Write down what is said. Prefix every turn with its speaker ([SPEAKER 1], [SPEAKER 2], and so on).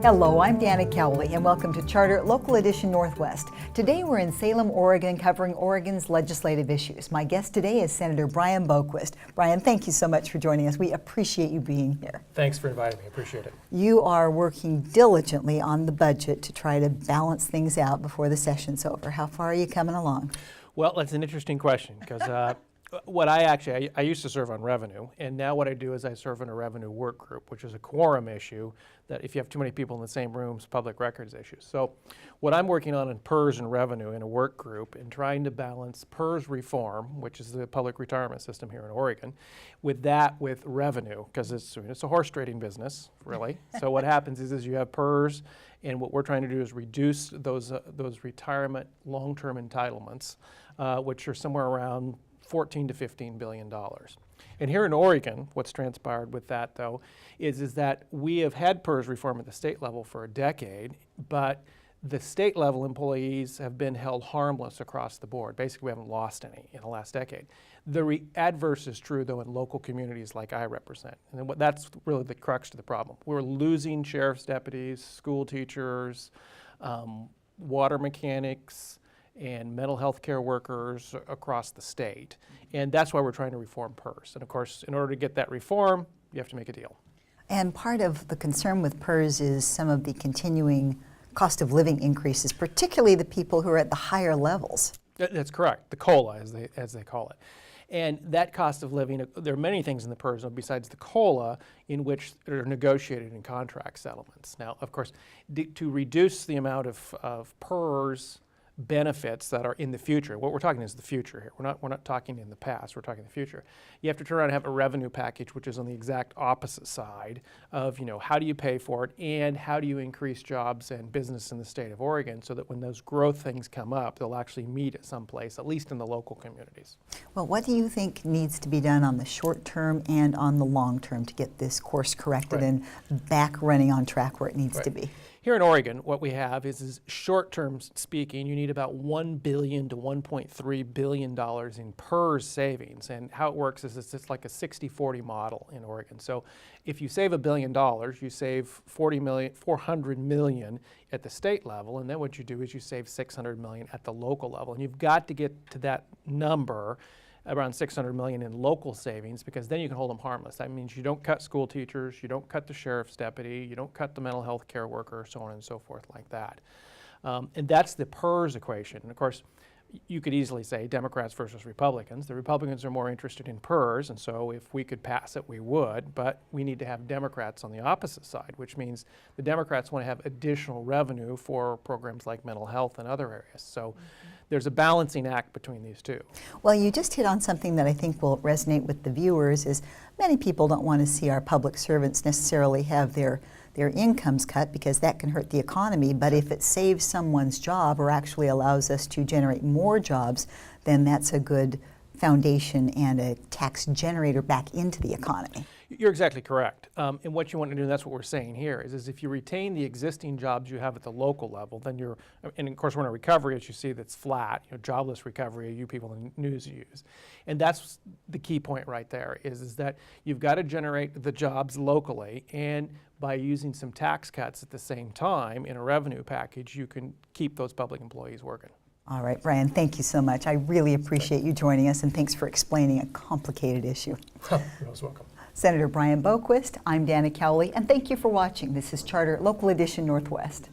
[SPEAKER 1] Hello, I'm Dana Cowley, and welcome to Charter Local Edition Northwest. Today we're in Salem, Oregon, covering Oregon's legislative issues. My guest today is Senator Brian Boquist. Brian, thank you so much for joining us. We appreciate you being here.
[SPEAKER 2] Thanks for inviting me. Appreciate it.
[SPEAKER 1] You are working diligently on the budget to try to balance things out before the session's over. How far are you coming along?
[SPEAKER 2] Well, that's an interesting question because I used to serve on revenue, and now what I do is I serve in a revenue work group, which is a quorum issue that if you have too many people in the same room, it's public records issues. So what I'm working on in PERS and revenue in a work group and trying to balance PERS reform, which is the public retirement system here in Oregon, with revenue, because it's a horse trading business, really. So what happens is you have PERS, and what we're trying to do is reduce those retirement long-term entitlements, which are somewhere around $14 to $15 billion. And here in Oregon, what's transpired with that, though, is that we have had PERS reform at the state level for a decade, but the state level employees have been held harmless across the board. Basically, we haven't lost any in the last decade. The adverse is true, though, in local communities like I represent. And that's really the crux to the problem. We're losing sheriff's deputies, school teachers, water mechanics, and mental health care workers across the state. And that's why we're trying to reform PERS. And of course, in order to get that reform, you have to make a deal. And
[SPEAKER 1] part of the concern with PERS is some of the continuing cost of living increases, particularly the people who are at the higher levels.
[SPEAKER 2] That's correct, the COLA as they call it. And that cost of living, there are many things in the PERS besides the COLA in which are negotiated in contract settlements. Now, of course, to reduce the amount of PERS benefits that are in the future. What we're talking is the future here. We're not talking in the past, we're talking the future. You have to turn around and have a revenue package which is on the exact opposite side of, how do you pay for it and how do you increase jobs and business in the state of Oregon so that when those growth things come up, they'll actually meet at some place, at least in the local communities.
[SPEAKER 1] Well, what do you think needs to be done on the short term and on the long term to get this course corrected and back running on track where it needs to be?
[SPEAKER 2] Here in Oregon, what we have is short-term speaking, you need about $1 billion to $1.3 billion in PERS savings. And how it works is it's like a 60-40 model in Oregon. So if you save $1 billion, you save $400 million at the state level, and then what you do is you save $600 million at the local level. And you've got to get to that number, around $600 million in local savings, because then you can hold them harmless. That means you don't cut school teachers, you don't cut the sheriff's deputy, you don't cut the mental health care worker, so on and so forth like that. And that's the PERS equation. And of course, you could easily say Democrats versus Republicans. The Republicans are more interested in PERS, and so if we could pass it, we would, but we need to have Democrats on the opposite side, which means the Democrats want to have additional revenue for programs like mental health and other areas. So there's a balancing act between these two.
[SPEAKER 1] Well, you just hit on something that I think will resonate with the viewers is many people don't want to see our public servants necessarily have their incomes cut because that can hurt the economy, but if it saves someone's job or actually allows us to generate more jobs, then that's a good foundation and a tax generator back into the economy.
[SPEAKER 2] You're exactly correct. And what you want to do, and that's what we're saying here, is if you retain the existing jobs you have at the local level, then and of course we're in a recovery, as you see, that's flat, jobless recovery, you people in the news use. And that's the key point right there, is that you've got to generate the jobs locally, and by using some tax cuts at the same time in a revenue package, you can keep those public employees working.
[SPEAKER 1] All right, Brian, thank you so much. I really appreciate you joining us, and thanks for explaining a complicated issue.
[SPEAKER 2] You're most welcome.
[SPEAKER 1] Senator Brian Boquist, I'm Dana Cowley, and thank you for watching. This is Charter Local Edition Northwest.